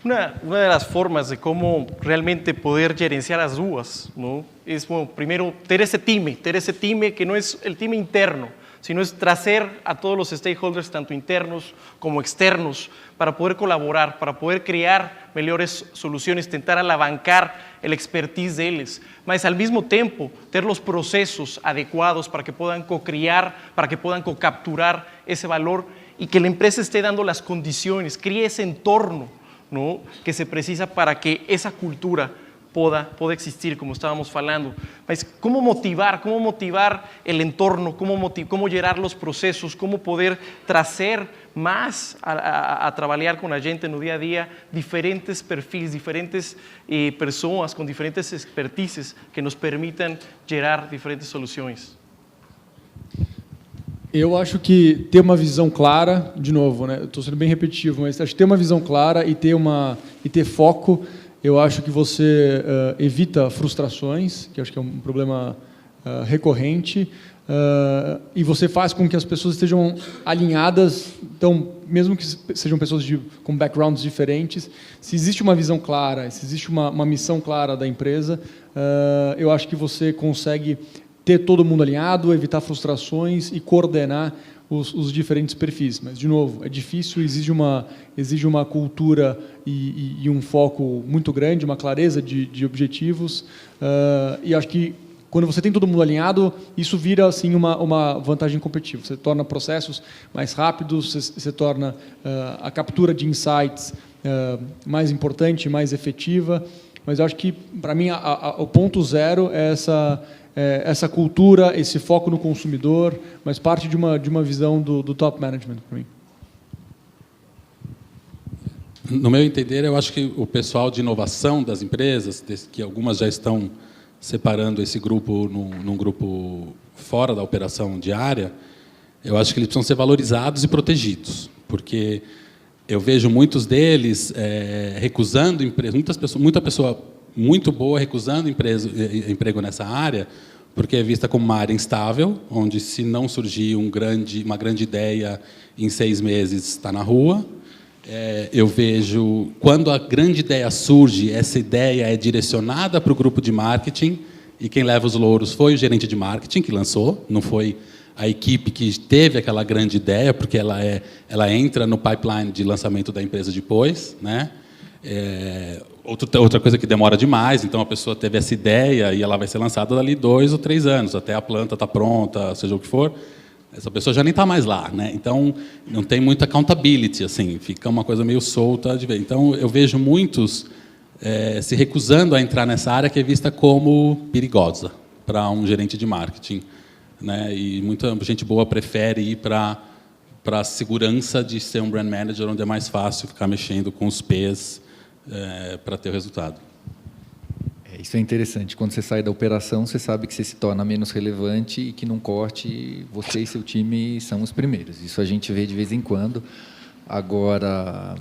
S2: Una de las formas de cómo realmente poder gerenciar las dudas, ¿no? Es, bueno, primero, tener ese time que no es el time interno, sino es traer a todos los stakeholders, tanto internos como externos, para poder colaborar, para poder crear mejores soluciones, tentar alavancar el expertise de ellos, mas al mismo tiempo tener los procesos adecuados para que puedan co-crear, para que puedan co-capturar ese valor y que la empresa esté dando las condiciones, críe ese entorno, ¿no? Que se precisa para que esa cultura pueda existir, como estábamos falando. Mas ¿cómo motivar el entorno? ¿Cómo gerar los procesos? ¿Cómo poder traer más a trabajar con la gente en el día a día diferentes perfiles, diferentes personas con diferentes expertices que nos permitan gerar diferentes soluções?
S5: Eu acho que ter uma visão clara, de novo, né? Estou sendo bem repetitivo, mas acho que ter uma visão clara e ter foco, eu acho que você evita frustrações, que acho que é um problema recorrente, e você faz com que as pessoas estejam alinhadas. Então, mesmo que sejam pessoas com backgrounds diferentes, se existe uma visão clara, se existe uma missão clara da empresa, eu acho que você consegue ter todo mundo alinhado, evitar frustrações e coordenar os diferentes perfis. Mas, de novo, é difícil, exige uma cultura e um foco muito grande, uma clareza de objetivos. E acho que, quando você tem todo mundo alinhado, isso vira assim, uma vantagem competitiva. Você torna processos mais rápidos, você torna a captura de insights mais importante, mais efetiva. Mas eu acho que, para mim, o ponto zero é essa cultura, esse foco no consumidor, mas parte de uma visão do top management para mim.
S4: No meu entender, eu acho que o pessoal de inovação das empresas, que algumas já estão separando esse grupo num grupo fora da operação diária, eu acho que eles precisam ser valorizados e protegidos, porque eu vejo muitos deles recusando emprego, muita pessoa muito boa recusando emprego nessa área, porque é vista como uma área instável, onde, se não surgir uma grande ideia, em 6 meses está na rua. Eu vejo, quando a grande ideia surge, essa ideia é direcionada para o grupo de marketing, e quem leva os louros foi o gerente de marketing que lançou, não foi a equipe que teve aquela grande ideia, porque ela entra no pipeline de lançamento da empresa depois, né? Outra coisa que demora demais, então a pessoa teve essa ideia e ela vai ser lançada dali 2 ou 3 anos, até a planta estar pronta, seja o que for, essa pessoa já nem está mais lá, né? Então não tem muita accountability, assim, fica uma coisa meio solta de ver. Então eu vejo muitos se recusando a entrar nessa área que é vista como perigosa para um gerente de marketing, né? E muita gente boa prefere ir para a segurança de ser um brand manager, onde é mais fácil ficar mexendo com os P's para ter o resultado.
S3: Isso é interessante. Quando você sai da operação, você sabe que você se torna menos relevante e que num corte você e seu time são os primeiros. Isso a gente vê de vez em quando. Agora,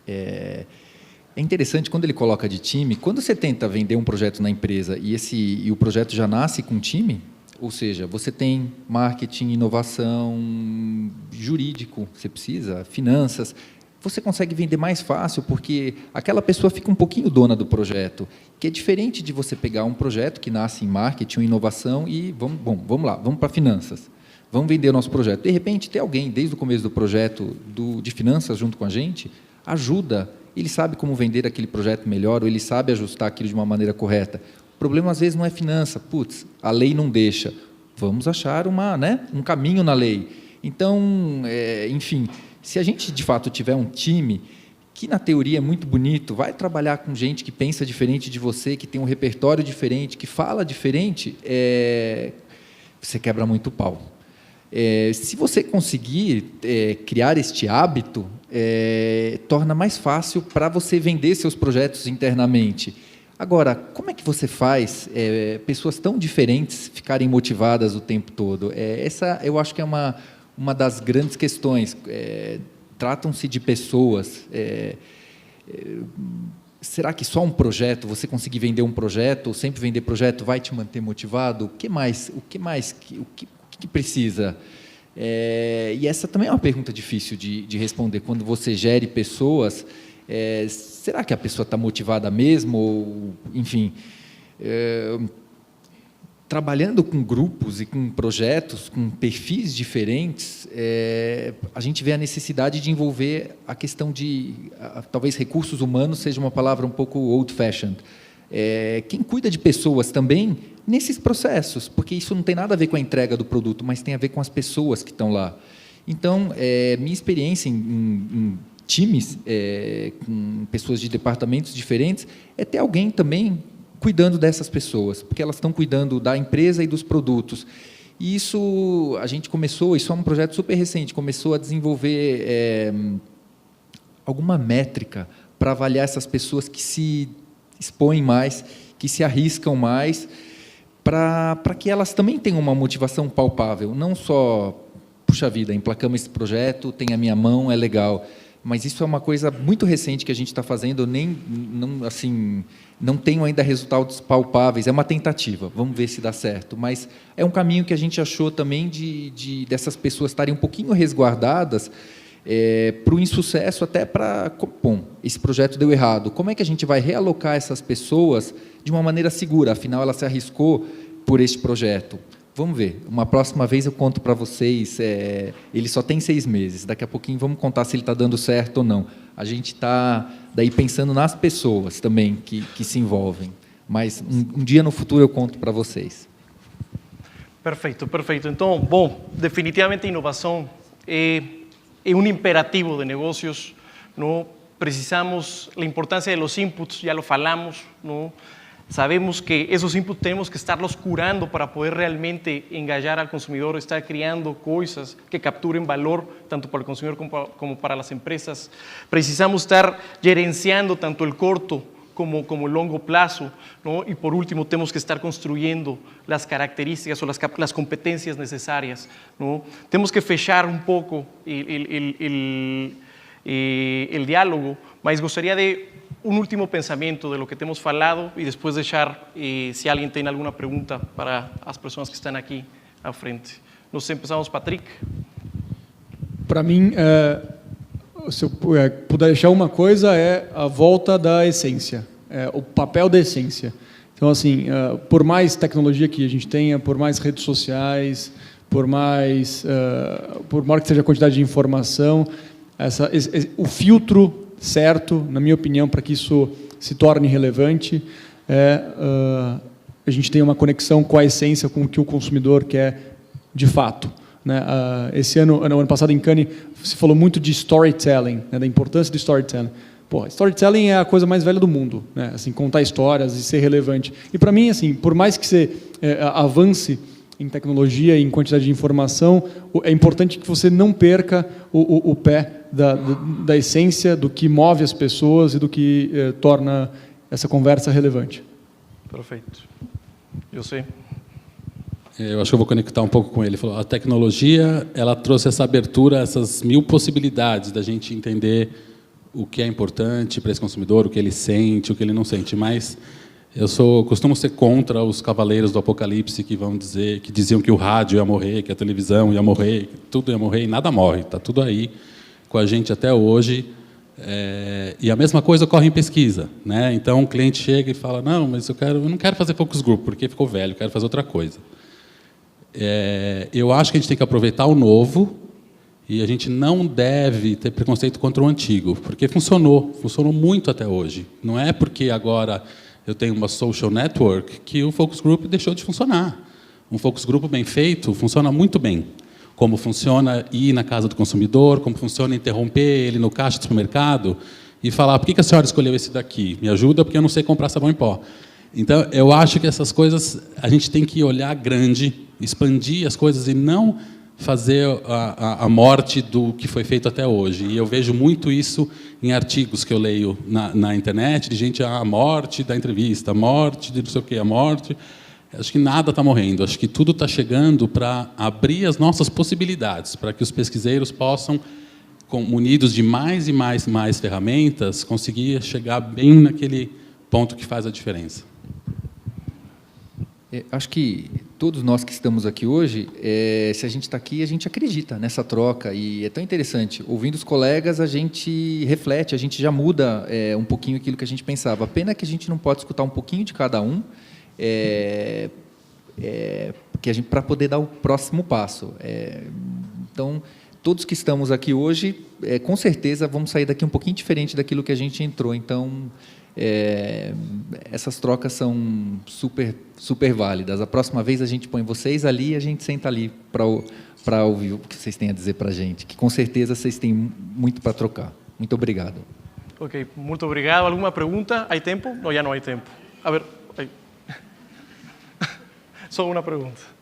S3: é interessante quando ele coloca de time. Quando você tenta vender um projeto na empresa e o projeto já nasce com time, ou seja, você tem marketing, inovação, jurídico, você precisa, finanças, você consegue vender mais fácil, porque aquela pessoa fica um pouquinho dona do projeto, que é diferente de você pegar um projeto que nasce em marketing, inovação, e vamos lá, vamos para finanças, vamos vender o nosso projeto. De repente, ter alguém, desde o começo do projeto de finanças junto com a gente, ajuda, ele sabe como vender aquele projeto melhor, ou ele sabe ajustar aquilo de uma maneira correta. O problema, às vezes, não é finança. Putz, a lei não deixa. Vamos achar um caminho na lei. Então, enfim, se a gente, de fato, tiver um time que, na teoria, é muito bonito, vai trabalhar com gente que pensa diferente de você, que tem um repertório diferente, que fala diferente, você quebra muito o pau. Se você conseguir criar este hábito, torna mais fácil para você vender seus projetos internamente. Agora, como é que você faz pessoas tão diferentes ficarem motivadas o tempo todo? Essa, eu acho que é uma das grandes questões. Tratam-se de pessoas. Será que só um projeto, você conseguir vender um projeto, ou sempre vender projeto, vai te manter motivado? O que precisa? E essa também é uma pergunta difícil de responder. Quando você gere pessoas, será que a pessoa está motivada mesmo? Ou, enfim, trabalhando com grupos e com projetos, com perfis diferentes, a gente vê a necessidade de envolver a questão talvez recursos humanos seja uma palavra um pouco old-fashioned. Quem cuida de pessoas também nesses processos, porque isso não tem nada a ver com a entrega do produto, mas tem a ver com as pessoas que estão lá. Então, minha experiência em times, com pessoas de departamentos diferentes, é ter alguém também cuidando dessas pessoas, porque elas estão cuidando da empresa e dos produtos. E isso, a gente começou, isso é um projeto super recente, começou a desenvolver alguma métrica para avaliar essas pessoas que se expõem mais, que se arriscam mais, para que elas também tenham uma motivação palpável, não só, puxa vida, emplacamos esse projeto, tem a minha mão, é legal. Mas isso é uma coisa muito recente que a gente está fazendo, não tenho ainda resultados palpáveis, é uma tentativa, vamos ver se dá certo. Mas é um caminho que a gente achou também dessas pessoas estarem um pouquinho resguardadas para o insucesso, até para, bom, esse projeto deu errado, como é que a gente vai realocar essas pessoas de uma maneira segura, afinal ela se arriscou por este projeto. Vamos ver, uma próxima vez eu conto para vocês, ele só tem 6 meses, daqui a pouquinho vamos contar se ele está dando certo ou não. A gente está daí pensando nas pessoas também que se envolvem, mas um dia no futuro eu conto para vocês.
S2: Perfeito, perfeito. Então, bom, definitivamente a inovação é um imperativo de negócios, não? Precisamos, a importância de los inputs, já lo falamos, não? Sabemos que esos inputs tenemos que estarlos curando para poder realmente engajar al consumidor, estar creando cosas que capturen valor tanto para el consumidor como para las empresas. Precisamos estar gerenciando tanto el corto como el longo plazo, ¿no? Y por último tenemos que estar construyendo las características o las competencias necesarias, ¿no? Tenemos que fechar un poco el diálogo, mas gostaria de un último pensamiento de lo que hemos falado y después deixar si alguien tiene alguna pregunta para las personas que están aquí al frente. Nos empezamos, Patrick.
S5: Para mim, se eu puder deixar uma coisa, é a volta da essência, o papel da essência. Então, assim, por mais tecnologia que a gente tenha, por mais redes sociais, por maior que seja a quantidade de informação, o filtro certo, na minha opinião, para que isso se torne relevante, a gente tem uma conexão com a essência, com o que o consumidor quer de fato. Né? Esse ano passado em Cannes, se falou muito de storytelling, né? Da importância do storytelling. Pô, storytelling é a coisa mais velha do mundo, né? Assim, contar histórias e ser relevante. E para mim, assim, por mais que você avance em tecnologia e em quantidade de informação, é importante que você não perca o pé da essência, do que move as pessoas e do que torna essa conversa relevante.
S2: Perfeito. Eu sei.
S4: Eu acho que eu vou conectar um pouco com ele. Ele falou, a tecnologia, ela trouxe essa abertura, essas 1000 possibilidades da gente entender o que é importante para esse consumidor, o que ele sente, o que ele não sente. Mas costumo ser contra os cavaleiros do apocalipse que diziam que o rádio ia morrer, que a televisão ia morrer, que tudo ia morrer, e nada morre. Está tudo aí com a gente até hoje. E a mesma coisa ocorre em pesquisa, né? Então o cliente chega e fala, não, mas eu não quero fazer focus group porque ficou velho, eu quero fazer outra coisa. Eu acho que a gente tem que aproveitar o novo e a gente não deve ter preconceito contra o antigo, porque funcionou muito até hoje. Não é porque agora eu tenho uma social network que o focus group deixou de funcionar. Um focus group bem feito funciona muito bem. Como funciona ir na casa do consumidor, como funciona interromper ele no caixa do supermercado e falar, por que a senhora escolheu esse daqui? Me ajuda porque eu não sei comprar sabão em pó. Então, eu acho que essas coisas, a gente tem que olhar grande, expandir as coisas e não fazer a morte do que foi feito até hoje. E eu vejo muito isso em artigos que eu leio na internet, de gente, a morte da entrevista, a morte de não sei o quê, a morte... Acho que nada está morrendo, acho que tudo está chegando para abrir as nossas possibilidades, para que os pesquiseiros possam, munidos de mais e mais ferramentas, conseguir chegar bem naquele ponto que faz a diferença.
S3: Acho que todos nós que estamos aqui hoje, se a gente está aqui, a gente acredita nessa troca, e é tão interessante. Ouvindo os colegas, a gente reflete, a gente já muda um pouquinho aquilo que a gente pensava. A pena é que a gente não pode escutar um pouquinho de cada um, para poder dar o próximo passo. Então, todos que estamos aqui hoje, com certeza, vamos sair daqui um pouquinho diferente daquilo que a gente entrou. Então, essas trocas são super válidas. A próxima vez a gente põe vocês ali e a gente senta ali para ouvir o que vocês têm a dizer para a gente, que com certeza vocês têm muito para trocar. Muito obrigado.
S2: Ok, muito obrigado. Alguma pergunta? Há tempo? Não, já não há tempo. A ver, aí. Só uma pergunta.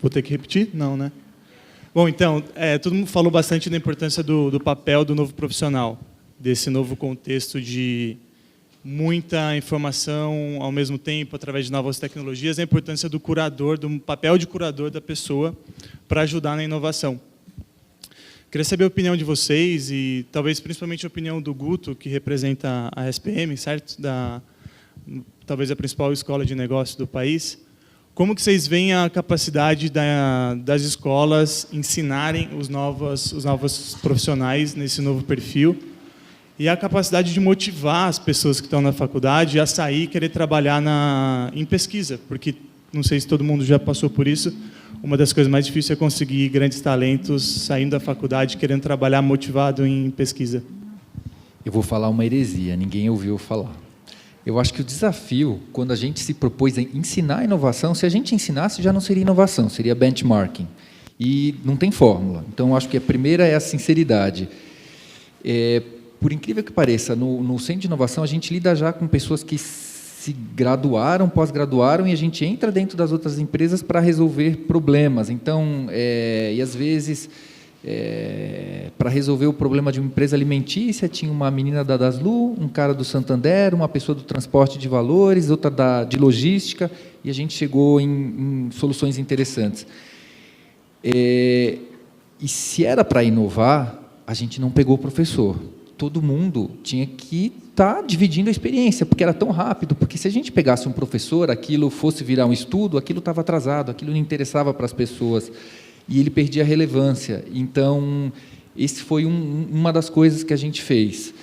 S6: Vou ter que repetir? Não, né? Bom, então, todo mundo falou bastante da importância do papel do novo profissional, desse novo contexto de muita informação ao mesmo tempo, através de novas tecnologias, a importância do curador, do papel de curador da pessoa para ajudar na inovação. Queria saber a opinião de vocês e talvez principalmente a opinião do Guto, que representa a SPM, certo? Talvez a principal escola de negócios do país. Como que vocês veem a capacidade das escolas ensinarem os novos profissionais nesse novo perfil e a capacidade de motivar as pessoas que estão na faculdade a sair e querer trabalhar em pesquisa? Porque, não sei se todo mundo já passou por isso, uma das coisas mais difíceis é conseguir grandes talentos saindo da faculdade querendo trabalhar motivado em pesquisa.
S3: Eu vou falar uma heresia, ninguém ouviu falar. Eu acho que o desafio, quando a gente se propôs a ensinar a inovação, se a gente ensinasse, já não seria inovação, seria benchmarking. E não tem fórmula. Então, eu acho que a primeira é a sinceridade. Por incrível que pareça, no Centro de Inovação, a gente lida já com pessoas que se graduaram, pós-graduaram, e a gente entra dentro das outras empresas para resolver problemas. Então, e às vezes... para resolver o problema de uma empresa alimentícia, tinha uma menina da Daslu, um cara do Santander, uma pessoa do transporte de valores, outra de logística, e a gente chegou em soluções interessantes. E se era para inovar, a gente não pegou o professor. Todo mundo tinha que estar dividindo a experiência, porque era tão rápido, porque se a gente pegasse um professor, aquilo fosse virar um estudo, aquilo estava atrasado, aquilo não interessava para as pessoas, e ele perdia a relevância. Então, esse foi uma das coisas que a gente fez.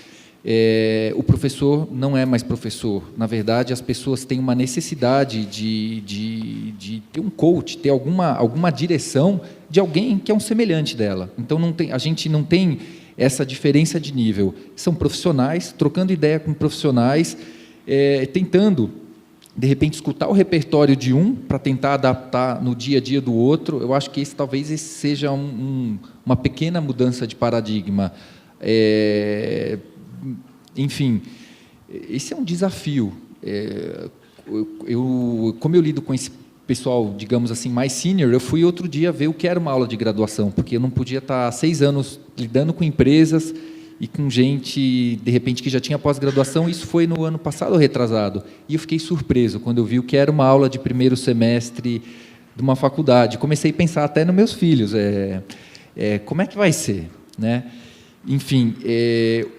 S3: O professor não é mais professor. Na verdade, as pessoas têm uma necessidade de ter um coach, ter alguma direção de alguém que é um semelhante dela. Então, a gente não tem essa diferença de nível. São profissionais, trocando ideia com profissionais, tentando, de repente, escutar o repertório de um para tentar adaptar no dia a dia do outro. Eu acho que talvez esse seja uma pequena mudança de paradigma. Enfim, esse é um desafio. Como eu lido com esse pessoal, digamos assim, mais senior, eu fui outro dia ver o que era uma aula de graduação, porque eu não podia estar há 6 anos lidando com empresas e com gente, de repente, que já tinha pós-graduação. Isso foi no ano passado ou retrasado. E eu fiquei surpreso quando eu vi o que era uma aula de primeiro semestre de uma faculdade. Comecei a pensar até nos meus filhos, como é que vai ser, né? Enfim,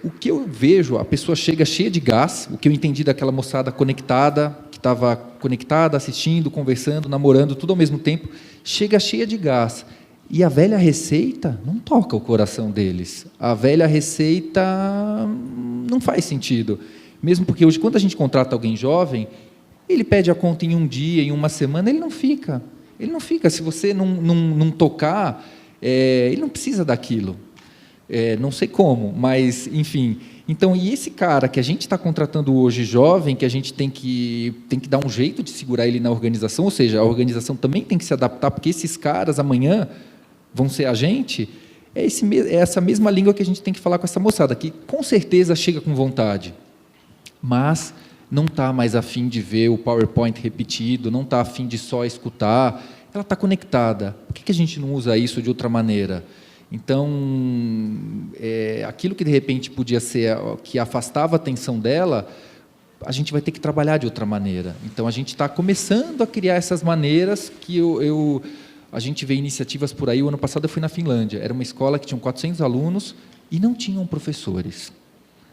S3: o que eu vejo, a pessoa chega cheia de gás, o que eu entendi daquela moçada conectada, que estava conectada, assistindo, conversando, namorando, tudo ao mesmo tempo, chega cheia de gás. E a velha receita não toca o coração deles. A velha receita não faz sentido. Mesmo porque hoje, quando a gente contrata alguém jovem, ele pede a conta em um dia, em uma semana, ele não fica. Ele não fica. Se você não tocar, ele não precisa daquilo. Não sei como, mas, enfim. Então, e esse cara que a gente está contratando hoje, jovem, que a gente tem que dar um jeito de segurar ele na organização, ou seja, a organização também tem que se adaptar, porque esses caras, amanhã, vão ser a gente, é essa mesma língua que a gente tem que falar com essa moçada, que com certeza chega com vontade, mas não está mais a fim de ver o PowerPoint repetido, não está a fim de só escutar, ela está conectada. Por que a gente não usa isso de outra maneira? Então, aquilo que de repente podia ser que afastava a atenção dela, a gente vai ter que trabalhar de outra maneira. Então, a gente está começando a criar essas maneiras que a gente vê iniciativas por aí. O ano passado eu fui na Finlândia, era uma escola que tinha 400 alunos e não tinham professores.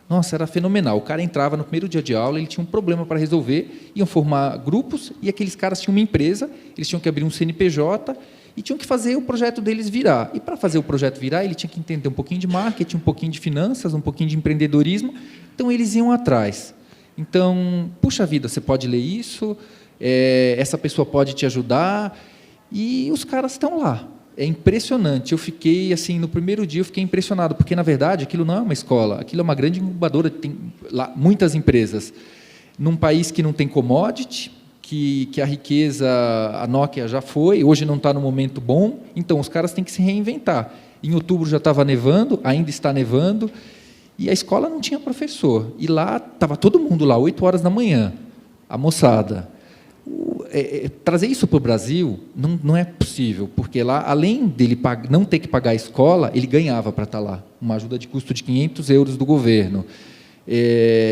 S3: Nossa, era fenomenal. O cara entrava no primeiro dia de aula, ele tinha um problema para resolver, iam formar grupos e aqueles caras tinham uma empresa, eles tinham que abrir um CNPJ e tinham que fazer o projeto deles virar. E, para fazer o projeto virar, ele tinha que entender um pouquinho de marketing, um pouquinho de finanças, um pouquinho de empreendedorismo. Então, eles iam atrás. Então, puxa vida, você pode ler isso, essa pessoa pode te ajudar, e os caras estão lá. É impressionante. Eu fiquei, assim, no primeiro dia, eu fiquei impressionado, porque, na verdade, aquilo não é uma escola, aquilo é uma grande incubadora, tem lá muitas empresas. Num país que não tem commodity, que a riqueza, a Nokia já foi, hoje não está no momento bom, então os caras têm que se reinventar. Em outubro já estava nevando, ainda está nevando, e a escola não tinha professor. E lá estava todo mundo lá, 8 horas da manhã, a moçada. Trazer isso para o Brasil não é possível, porque lá, além dele não ter que pagar a escola, ele ganhava para estar lá, uma ajuda de custo de 500 euros do governo.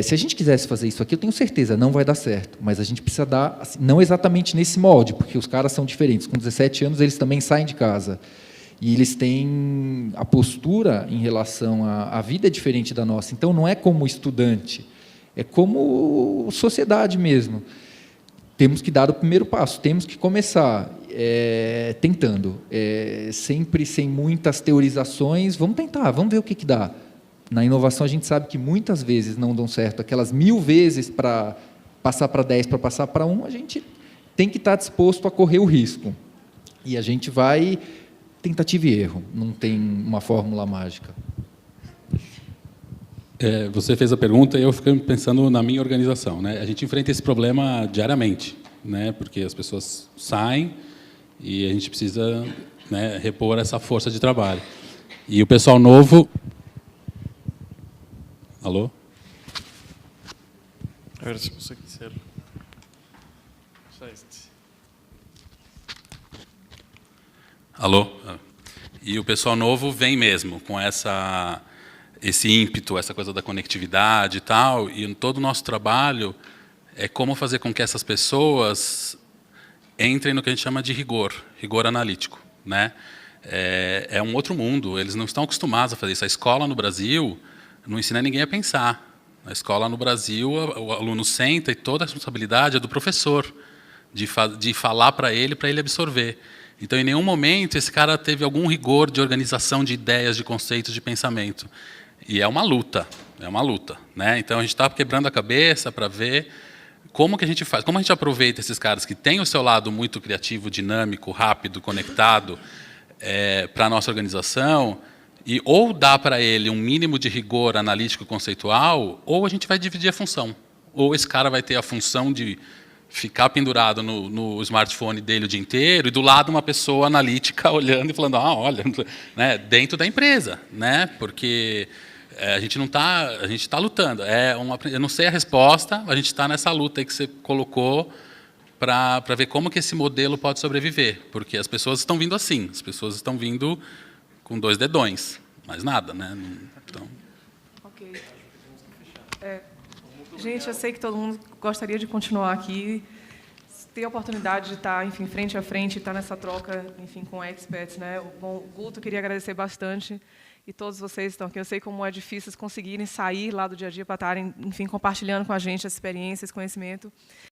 S3: Se a gente quisesse fazer isso aqui, eu tenho certeza, não vai dar certo, mas a gente precisa dar, assim, não exatamente nesse molde, porque os caras são diferentes. Com 17 anos, eles também saem de casa. E eles têm a postura em relação à vida é diferente da nossa. Então, não é como estudante, é como sociedade mesmo. Temos que dar o primeiro passo, temos que começar tentando, sempre sem muitas teorizações. Vamos tentar, vamos ver o que dá. Na inovação, a gente sabe que muitas vezes não dão certo. Aquelas 1000 vezes para passar para 10, para passar para 1, a gente tem que estar disposto a correr o risco. E a gente vai tentativa e erro, não tem uma fórmula mágica.
S4: Você fez a pergunta e eu fiquei pensando na minha organização, né? A gente enfrenta esse problema diariamente, né? Porque as pessoas saem e a gente precisa, né, repor essa força de trabalho. E o pessoal novo... Alô?
S2: A ver se você quiser.
S4: Alô? E o pessoal novo vem mesmo com esse ímpeto, essa coisa da conectividade e tal, e todo o nosso trabalho é como fazer com que essas pessoas entrem no que a gente chama de rigor analítico, né? É um outro mundo, eles não estão acostumados a fazer isso. A escola no Brasil não ensina ninguém a pensar. Na escola no Brasil, o aluno senta e toda a responsabilidade é do professor, de falar para ele absorver. Então, em nenhum momento, esse cara teve algum rigor de organização de ideias, de conceitos, de pensamento. E é uma luta, né? Então, a gente está quebrando a cabeça para ver como que a gente faz, como a gente aproveita esses caras que têm o seu lado muito criativo, dinâmico, rápido, conectado, para a nossa organização, e ou dá para ele um mínimo de rigor analítico conceitual, ou a gente vai dividir a função. Ou esse cara vai ter a função de ficar pendurado no smartphone dele o dia inteiro, e do lado uma pessoa analítica olhando e falando, olha, né, dentro da empresa, né? Porque a gente está lutando. Eu não sei a resposta, a gente está nessa luta aí que você colocou para ver como que esse modelo pode sobreviver, porque as pessoas estão vindo assim, as pessoas estão vindo com 2 dedões, mais nada, né? Então...
S1: Ok. Gente, eu sei que todo mundo gostaria de continuar aqui. ter a oportunidade de estar, enfim, frente a frente, estar nessa troca, enfim, com experts, né? Bom, o Guto, queria agradecer bastante, e todos vocês estão aqui. Eu sei como é difícil conseguirem sair lá do dia a dia para estarem, enfim, compartilhando com a gente essa experiência, esse conhecimento.